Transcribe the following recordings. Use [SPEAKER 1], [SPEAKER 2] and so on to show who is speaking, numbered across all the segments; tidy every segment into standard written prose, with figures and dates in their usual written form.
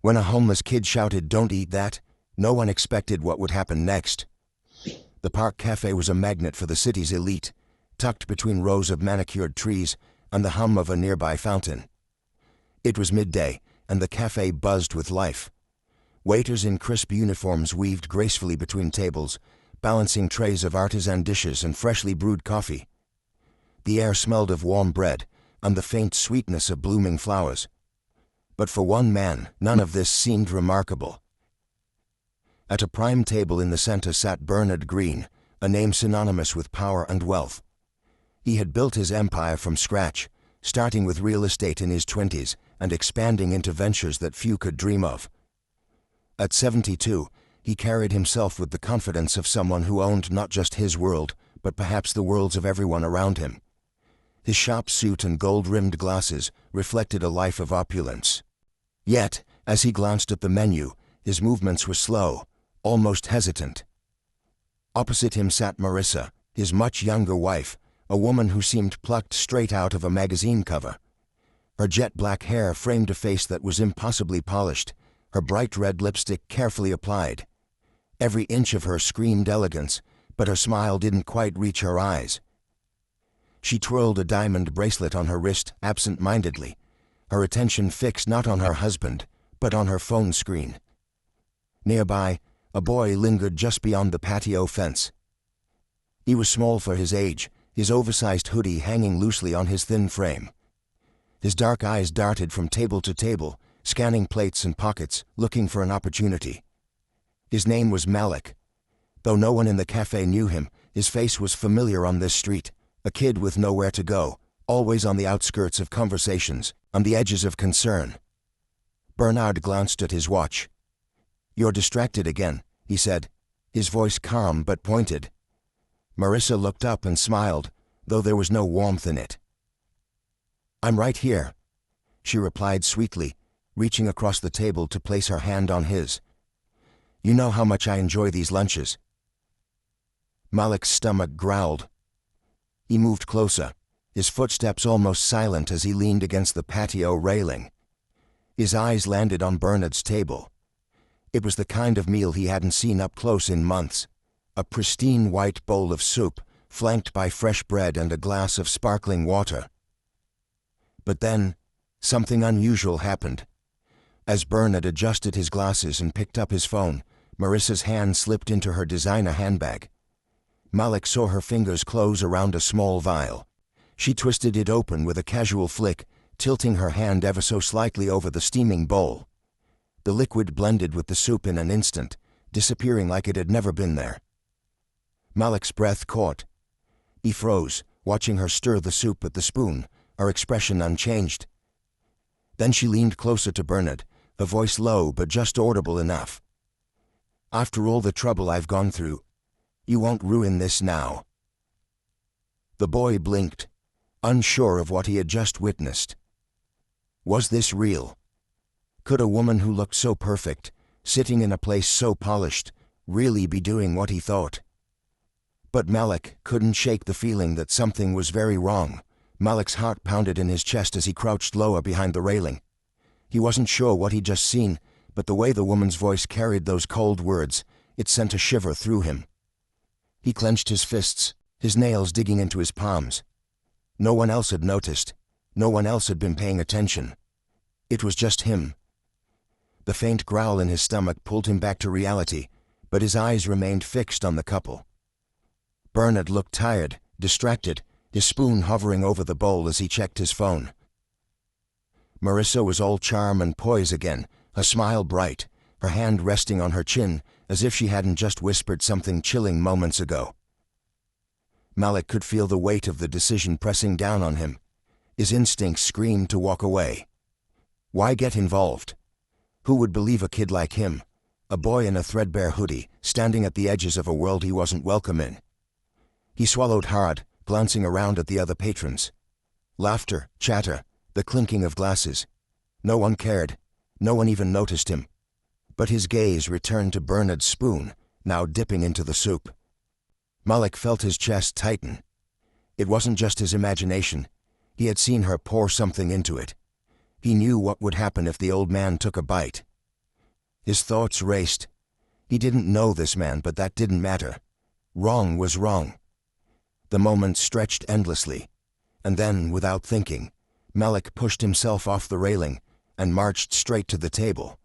[SPEAKER 1] When a homeless kid shouted, "Don't eat that," no one expected what would happen next. The park cafe was a magnet for the city's elite, tucked between rows of manicured trees and the hum of a nearby fountain. It was midday, and the cafe buzzed with life. Waiters in crisp uniforms weaved gracefully between tables, balancing trays of artisan dishes and freshly brewed coffee. The air smelled of warm bread and the faint sweetness of blooming flowers. But for one man, none of this seemed remarkable. At a prime table in the center sat Bernard Green, a name synonymous with power and wealth. He had built his empire from scratch, starting with real estate in his 20s and expanding into ventures that few could dream of. At 72, he carried himself with the confidence of someone who owned not just his world, but perhaps the worlds of everyone around him. His sharp suit and gold-rimmed glasses reflected a life of opulence. Yet, as he glanced at the menu, his movements were slow, almost hesitant. Opposite him sat Marissa, his much younger wife, a woman who seemed plucked straight out of a magazine cover. Her jet-black hair framed a face that was impossibly polished, her bright red lipstick carefully applied. Every inch of her screamed elegance, but her smile didn't quite reach her eyes. She twirled a diamond bracelet on her wrist absent-mindedly, her attention fixed not on her husband, but on her phone screen. Nearby, a boy lingered just beyond the patio fence. He was small for his age, his oversized hoodie hanging loosely on his thin frame. His dark eyes darted from table to table, scanning plates and pockets, looking for an opportunity. His name was Malik. Though no one in the cafe knew him, his face was familiar on this street, a kid with nowhere to go, always on the outskirts of conversations, on the edges of concern. Bernard glanced at his watch. "You're distracted again," he said, his voice calm but pointed. Marissa looked up and smiled, though there was no warmth in it. "I'm right here," she replied sweetly, reaching across the table to place her hand on his. "You know how much I enjoy these lunches." Malik's stomach growled. He moved closer, his footsteps almost silent as he leaned against the patio railing. His eyes landed on Bernard's table. It was the kind of meal he hadn't seen up close in months. A pristine white bowl of soup, flanked by fresh bread and a glass of sparkling water. But then, something unusual happened. As Bernard adjusted his glasses and picked up his phone, Marissa's hand slipped into her designer handbag. Malik saw her fingers close around a small vial. She twisted it open with a casual flick, tilting her hand ever so slightly over the steaming bowl. The liquid blended with the soup in an instant, disappearing like it had never been there. Malik's breath caught. He froze, watching her stir the soup with the spoon, her expression unchanged. Then she leaned closer to Bernard, her voice low but just audible enough. "After all the trouble I've gone through, you won't ruin this now." The boy blinked, unsure of what he had just witnessed. Was this real? Could a woman who looked so perfect, sitting in a place so polished, really be doing what he thought? But Malik couldn't shake the feeling that something was very wrong. Malik's heart pounded in his chest as he crouched lower behind the railing. He wasn't sure what he'd just seen, but the way the woman's voice carried those cold words, it sent a shiver through him. He clenched his fists, his nails digging into his palms. No one else had noticed. No one else had been paying attention. It was just him. The faint growl in his stomach pulled him back to reality, but his eyes remained fixed on the couple. Bernard looked tired, distracted, his spoon hovering over the bowl as he checked his phone. Marissa was all charm and poise again, her smile bright, her hand resting on her chin as if she hadn't just whispered something chilling moments ago. Malik could feel the weight of the decision pressing down on him. His instincts screamed to walk away. Why get involved? Who would believe a kid like him, a boy in a threadbare hoodie, standing at the edges of a world he wasn't welcome in? He swallowed hard, glancing around at the other patrons. Laughter, chatter, the clinking of glasses. No one cared. No one even noticed him. But his gaze returned to Bernard's spoon, now dipping into the soup. Malik felt his chest tighten. It wasn't just his imagination. He had seen her pour something into it. He knew what would happen if the old man took a bite. His thoughts raced. He didn't know this man, but that didn't matter. Wrong was wrong. The moment stretched endlessly, and then, without thinking, Malik pushed himself off the railing and marched straight to the table.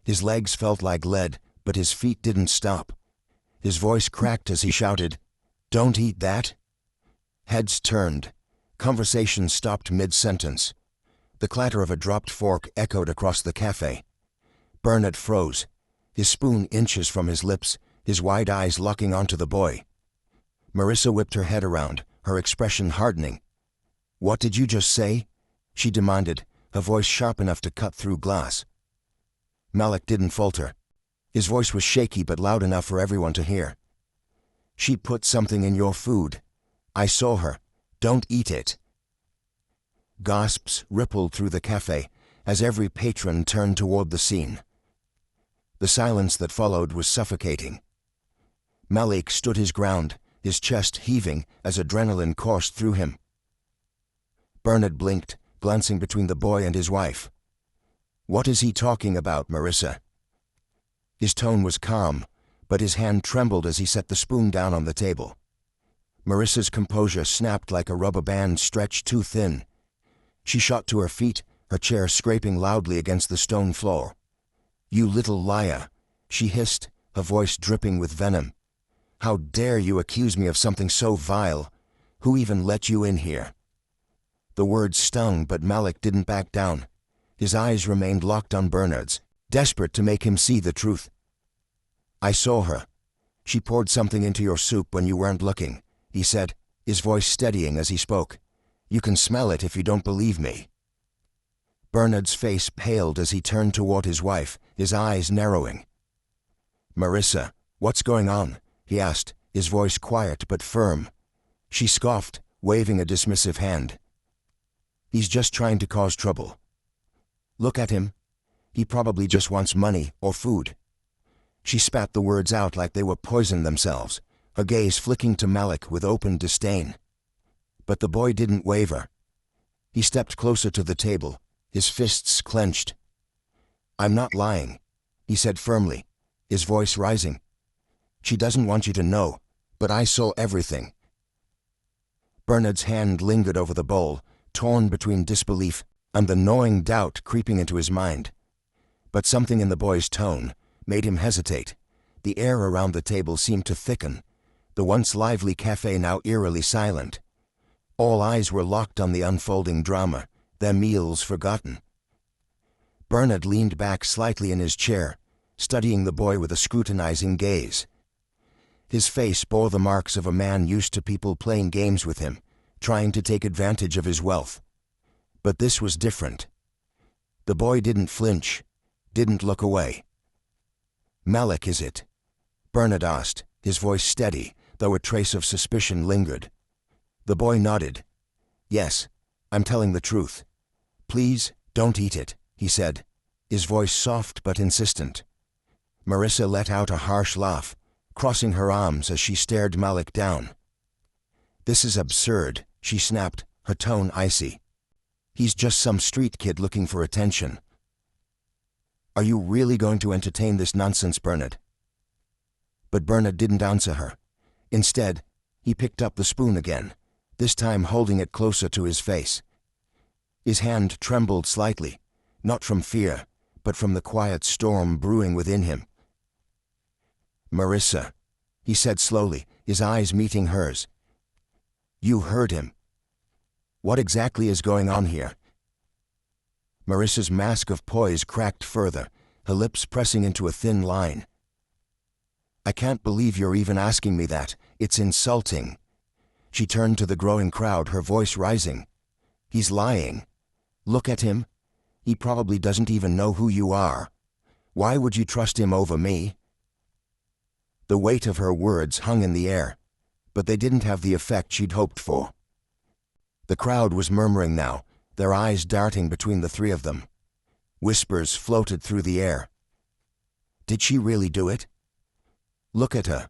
[SPEAKER 1] His legs felt like lead, but his feet didn't stop. His voice cracked as he shouted, "Don't eat that!" Heads turned. Conversation stopped mid-sentence. The clatter of a dropped fork echoed across the cafe. Bernard froze, his spoon inches from his lips, his wide eyes locking onto the boy. Marissa whipped her head around, her expression hardening. "What did you just say?" she demanded, her voice sharp enough to cut through glass. Malik didn't falter. His voice was shaky but loud enough for everyone to hear. "She put something in your food. I saw her. Don't eat it." Gasps rippled through the cafe as every patron turned toward the scene. The silence that followed was suffocating. Malik stood his ground, his chest heaving as adrenaline coursed through him. Bernard blinked, glancing between the boy and his wife. "What is he talking about, Marissa?" His tone was calm, but his hand trembled as he set the spoon down on the table. Marissa's composure snapped like a rubber band stretched too thin. She shot to her feet, her chair scraping loudly against the stone floor. "You little liar," she hissed, her voice dripping with venom. "How dare you accuse me of something so vile? Who even let you in here?" The words stung, but Malik didn't back down. His eyes remained locked on Bernard's, desperate to make him see the truth. "I saw her. She poured something into your soup when you weren't looking," he said, his voice steadying as he spoke. "You can smell it if you don't believe me." Bernard's face paled as he turned toward his wife, his eyes narrowing. "Marissa, what's going on?" he asked, his voice quiet but firm. She scoffed, waving a dismissive hand. "He's just trying to cause trouble. Look at him. He probably just wants money or food." She spat the words out like they were poison themselves, her gaze flicking to Malik with open disdain. But the boy didn't waver. He stepped closer to the table, his fists clenched. "I'm not lying," he said firmly, his voice rising. "She doesn't want you to know, but I saw everything." Bernard's hand lingered over the bowl, torn between disbelief and the gnawing doubt creeping into his mind. But something in the boy's tone made him hesitate. The air around the table seemed to thicken, the once lively cafe now eerily silent. All eyes were locked on the unfolding drama, their meals forgotten. Bernard leaned back slightly in his chair, studying the boy with a scrutinizing gaze. His face bore the marks of a man used to people playing games with him, trying to take advantage of his wealth. But this was different. The boy didn't flinch, didn't look away. "Malik, is it?" Bernard asked, his voice steady, though a trace of suspicion lingered. The boy nodded. "Yes, I'm telling the truth. Please, don't eat it," he said, his voice soft but insistent. Marissa let out a harsh laugh, crossing her arms as she stared Malik down. "This is absurd," she snapped, her tone icy. "He's just some street kid looking for attention." "Are you really going to entertain this nonsense, Bernard?" But Bernard didn't answer her. Instead, he picked up the spoon again, this time holding it closer to his face. His hand trembled slightly, not from fear, but from the quiet storm brewing within him. "Marissa," he said slowly, his eyes meeting hers. "You heard him. What exactly is going on here?" Marissa's mask of poise cracked further, her lips pressing into a thin line. "I can't believe you're even asking me that. It's insulting." She turned to the growing crowd, her voice rising. "He's lying. Look at him. He probably doesn't even know who you are. Why would you trust him over me?" The weight of her words hung in the air, but they didn't have the effect she'd hoped for. The crowd was murmuring now, their eyes darting between the three of them. Whispers floated through the air. "Did she really do it? Look at her.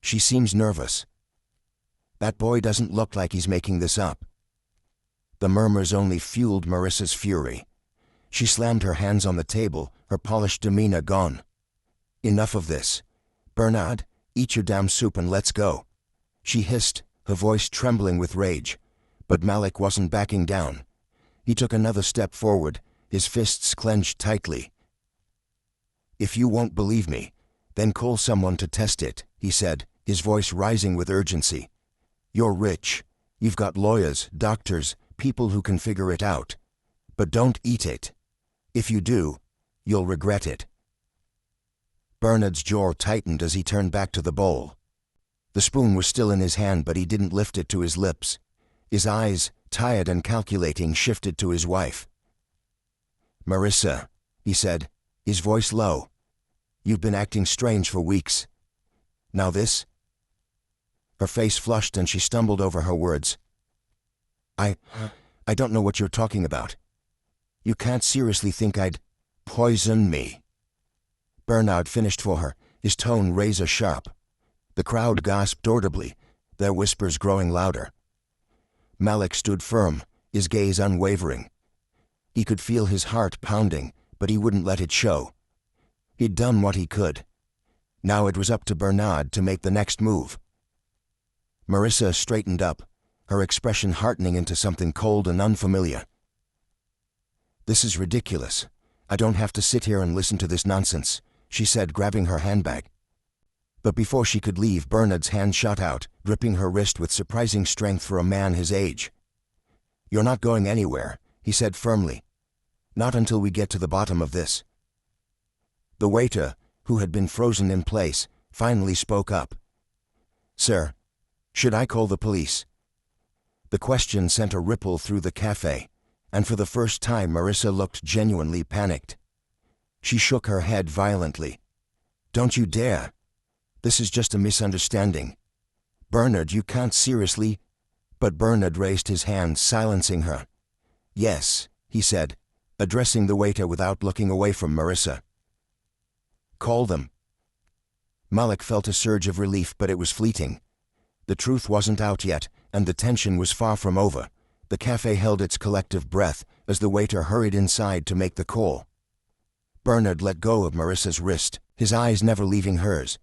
[SPEAKER 1] She seems nervous. That boy doesn't look like he's making this up." The murmurs only fueled Marissa's fury. She slammed her hands on the table, her polished demeanor gone. "Enough of this. Bernard, eat your damn soup and let's go," she hissed, her voice trembling with rage. But Malik wasn't backing down. He took another step forward, his fists clenched tightly. "If you won't believe me, then call someone to test it," he said, his voice rising with urgency. "You're rich. You've got lawyers, doctors, people who can figure it out. But don't eat it. If you do, you'll regret it." Bernard's jaw tightened as he turned back to the bowl. The spoon was still in his hand, but he didn't lift it to his lips. His eyes, tired and calculating, shifted to his wife. "Marissa," he said, his voice low, "you've been acting strange for weeks. Now this?" Her face flushed and she stumbled over her words. I don't know what you're talking about. You can't seriously think I'd poison me?" Bernard finished for her, his tone razor sharp. The crowd gasped audibly, their whispers growing louder. Malik stood firm, his gaze unwavering. He could feel his heart pounding, but he wouldn't let it show. He'd done what he could. Now it was up to Bernard to make the next move. Marissa straightened up, her expression hardening into something cold and unfamiliar. "This is ridiculous. I don't have to sit here and listen to this nonsense," she said, grabbing her handbag. But before she could leave, Bernard's hand shot out, gripping her wrist with surprising strength for a man his age. "You're not going anywhere," he said firmly. "Not until we get to the bottom of this." The waiter, who had been frozen in place, finally spoke up. "Sir, should I call the police?" The question sent a ripple through the cafe, and for the first time Marissa looked genuinely panicked. She shook her head violently. "Don't you dare. This is just a misunderstanding. Bernard, you can't seriously—" But Bernard raised his hand, silencing her. "Yes," he said, addressing the waiter without looking away from Marissa. "Call them." Malik felt a surge of relief, but it was fleeting. The truth wasn't out yet, and the tension was far from over. The cafe held its collective breath as the waiter hurried inside to make the call. Bernard let go of Marissa's wrist, his eyes never leaving hers.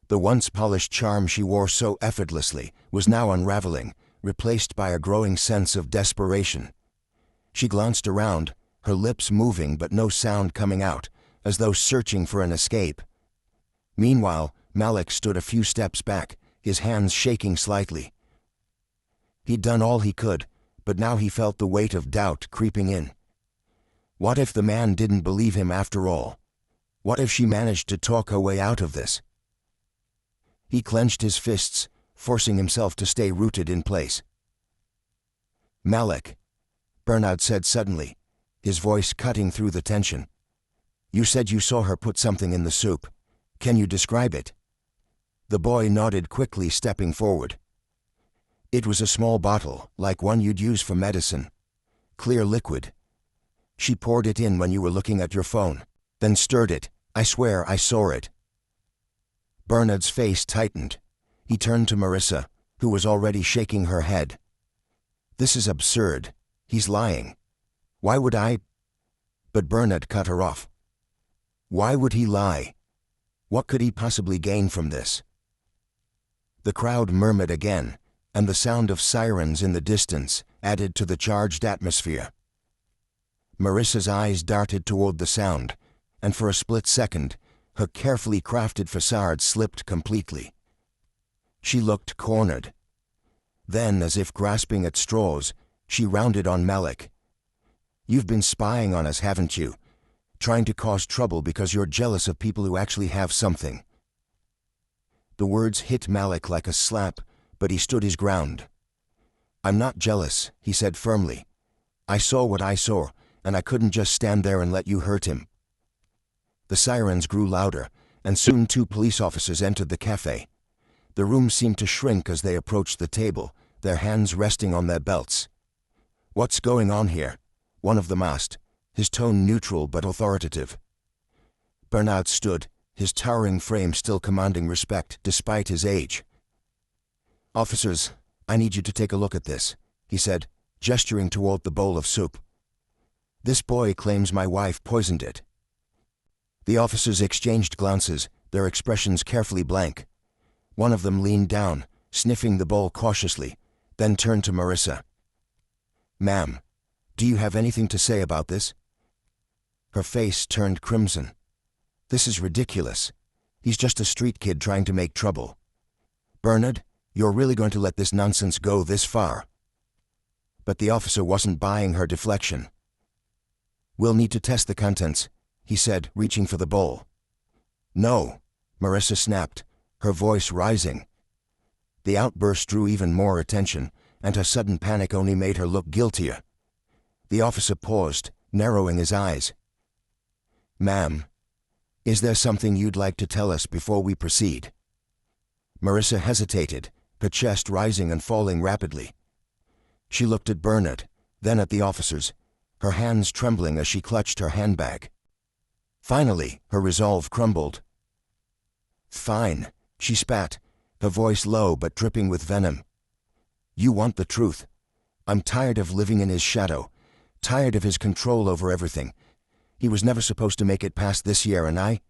[SPEAKER 1] The once polished charm she wore so effortlessly was now unraveling, replaced by a growing sense of desperation. She glanced around, her lips moving but no sound coming out, as though searching for an escape. Meanwhile, Malik stood a few steps back, his hands shaking slightly. He'd done all he could, but now he felt the weight of doubt creeping in. What if the man didn't believe him after all? What if she managed to talk her way out of this? He clenched his fists, forcing himself to stay rooted in place. "Malik," Bernard said suddenly, his voice cutting through the tension. "You said you saw her put something in the soup. Can you describe it?" The boy nodded quickly, stepping forward. "It was a small bottle, like one you'd use for medicine. Clear liquid. She poured it in when you were looking at your phone, then stirred it. I swear I saw it." Bernard's face tightened. He turned to Marissa, who was already shaking her head. "This is absurd. He's lying. Why would I—" But Bernard cut her off. Why would he lie? What could he possibly gain from this? The crowd murmured again, and the sound of sirens in the distance added to the charged atmosphere. Marissa's eyes darted toward the sound, and for a split second, her carefully crafted facade slipped completely. She looked cornered. Then, as if grasping at straws, she rounded on Malik. "You've been spying on us, haven't you? Trying to cause trouble because you're jealous of people who actually have something." The words hit Malik like a slap, but he stood his ground. "I'm not jealous," he said firmly. "I saw what I saw, and I couldn't just stand there and let you hurt him." The sirens grew louder, and soon 2 police officers entered the cafe. The room seemed to shrink as they approached the table, their hands resting on their belts. "What's going on here?" one of them asked, his tone neutral but authoritative. Bernard stood, his towering frame still commanding respect despite his age. "Officers, I need you to take a look at this," he said, gesturing toward the bowl of soup. This boy claims my wife poisoned it." The officers exchanged glances, their expressions carefully blank. One of them leaned down, sniffing the bowl cautiously, then turned to Marissa. "Ma'am, do you have anything to say about this?" Her face turned crimson. "This is ridiculous. He's just a street kid trying to make trouble. Bernard, you're really going to let this nonsense go this far?" But the officer wasn't buying her deflection. "We'll need to test the contents," he said, reaching for the bowl. "No," Marissa snapped, her voice rising. The outburst drew even more attention, and her sudden panic only made her look guiltier. The officer paused, narrowing his eyes. "Ma'am, is there something you'd like to tell us before we proceed?" Marissa hesitated, her chest rising and falling rapidly. She looked at Bernard, then at the officers, her hands trembling as she clutched her handbag. Finally, her resolve crumbled. "Fine," she spat, her voice low but dripping with venom. "You want the truth. I'm tired of living in his shadow, tired of his control over everything. He was never supposed to make it past this year, and I—"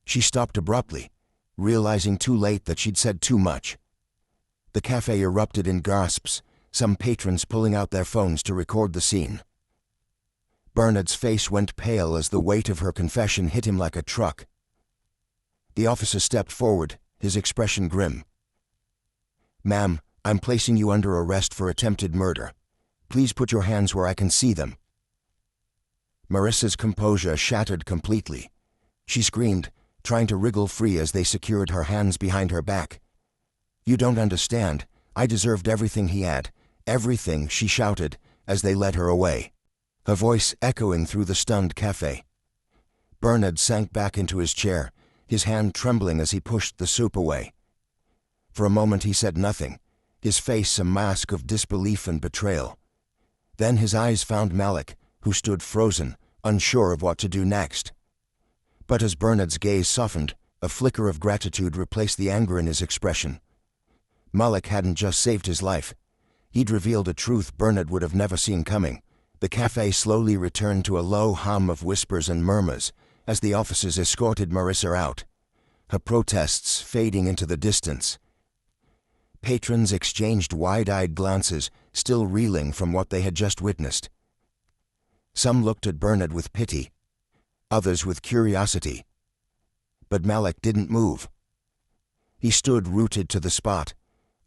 [SPEAKER 1] She stopped abruptly, realizing too late that she'd said too much. The cafe erupted in gasps, some patrons pulling out their phones to record the scene. Bernard's face went pale as the weight of her confession hit him like a truck. The officer stepped forward, his expression grim. "Ma'am, I'm placing you under arrest for attempted murder. Please put your hands where I can see them." Marissa's composure shattered completely. She screamed, trying to wriggle free as they secured her hands behind her back. "You don't understand. I deserved everything he had. Everything," she shouted, as they led her away, her voice echoing through the stunned cafe. Bernard sank back into his chair, his hand trembling as he pushed the soup away. For a moment he said nothing, his face a mask of disbelief and betrayal. Then his eyes found Malik, who stood frozen, unsure of what to do next. But as Bernard's gaze softened, a flicker of gratitude replaced the anger in his expression. Malik hadn't just saved his life. He'd revealed a truth Bernard would have never seen coming. The cafe slowly returned to a low hum of whispers and murmurs as the officers escorted Marissa out, her protests fading into the distance. Patrons exchanged wide-eyed glances, still reeling from what they had just witnessed. Some looked at Bernard with pity, others with curiosity. But Malik didn't move. He stood rooted to the spot,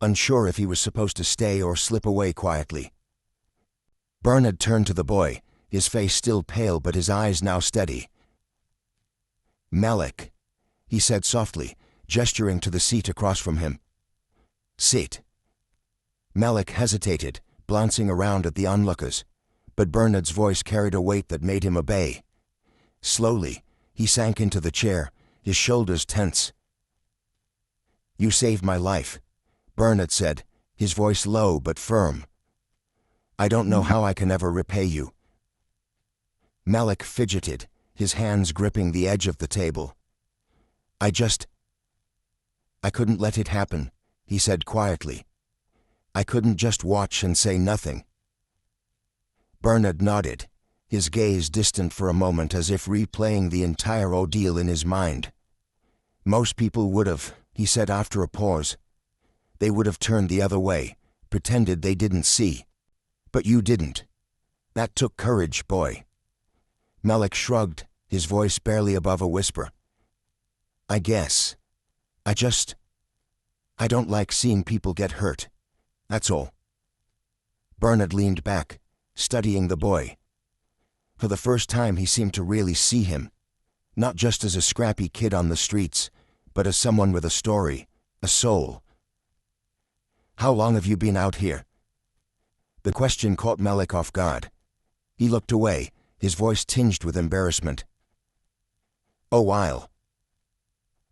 [SPEAKER 1] unsure if he was supposed to stay or slip away quietly. Bernard turned to the boy, his face still pale but his eyes now steady. "Malik," he said softly, gesturing to the seat across from him. "Sit." Malik hesitated, glancing around at the onlookers, but Bernard's voice carried a weight that made him obey. Slowly, he sank into the chair, his shoulders tense. "You saved my life," Bernard said, his voice low but firm. "I don't know how I can ever repay you." Malik fidgeted, his hands gripping the edge of the table. I couldn't let it happen," he said quietly. "I couldn't just watch and say nothing." Bernard nodded, his gaze distant for a moment as if replaying the entire ordeal in his mind. "Most people would have," he said after a pause. "They would have turned the other way, pretended they didn't see. But you didn't. That took courage, boy." Malik shrugged, his voice barely above a whisper. "I guess. I don't like seeing people get hurt. That's all." Bernard leaned back, studying the boy. For the first time he seemed to really see him, not just as a scrappy kid on the streets, but as someone with a story, a soul. "How long have you been out here?" The question caught Malik off guard. He looked away, his voice tinged with embarrassment. "A while."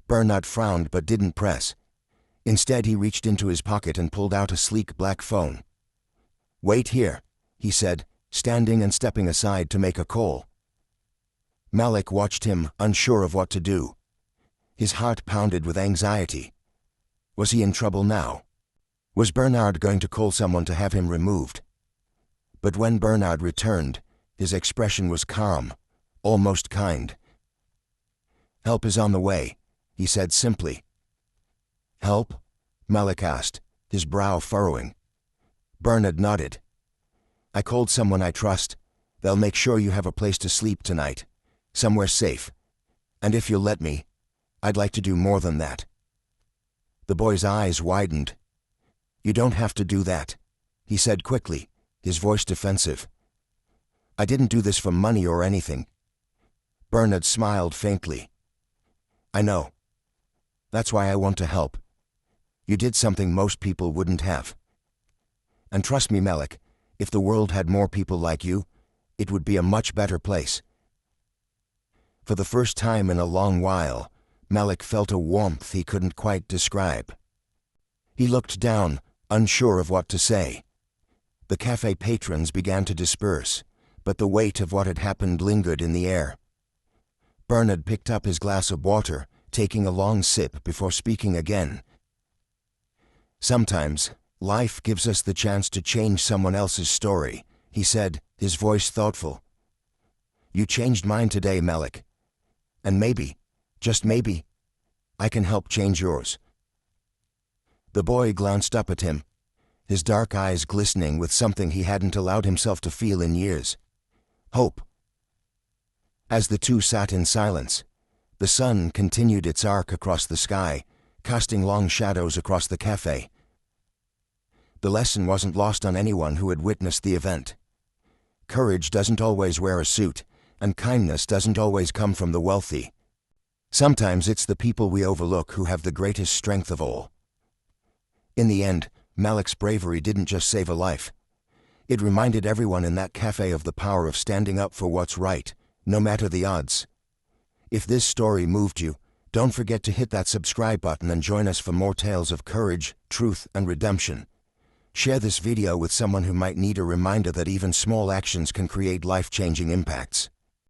[SPEAKER 1] Bernard frowned but didn't press. Instead he reached into his pocket and pulled out a sleek black phone. "Wait here," he said, standing and stepping aside to make a call. Malik watched him, unsure of what to do. His heart pounded with anxiety. Was he in trouble now? Was Bernard going to call someone to have him removed? But when Bernard returned, His expression was calm, almost kind. "Help is on the way," he said simply. "Help?" Malik asked, his brow furrowing. Bernard nodded. "I called someone I trust. They'll make sure you have a place to sleep tonight, somewhere safe. And if you'll let me, I'd like to do more than that." The boy's eyes widened. "You don't have to do that," he said quickly, his voice defensive. "I didn't do this for money or anything." Bernard smiled faintly. "I know. That's why I want to help. You did something most people wouldn't have. And trust me, Malik, if the world had more people like you, it would be a much better place." For the first time in a long while, Malik felt a warmth he couldn't quite describe. He looked down, unsure of what to say. The cafe patrons began to disperse, but the weight of what had happened lingered in the air. Bernard picked up his glass of water, taking a long sip before speaking again. "Sometimes, life gives us the chance to change someone else's story," he said, his voice thoughtful. "You changed mine today, Malik. And maybe, just maybe, I can help change yours." The boy glanced up at him, his dark eyes glistening with something he hadn't allowed himself to feel in years. Hope. As the two sat in silence, the sun continued its arc across the sky, casting long shadows across the cafe. The lesson wasn't lost on anyone who had witnessed the event. Courage doesn't always wear a suit, and kindness doesn't always come from the wealthy. Sometimes it's the people we overlook who have the greatest strength of all. In the end, Malik's bravery didn't just save a life. It reminded everyone in that cafe of the power of standing up for what's right, no matter the odds. If this story moved you, don't forget to hit that subscribe button and join us for more tales of courage, truth, and redemption. Share this video with someone who might need a reminder that even small actions can create life-changing impacts.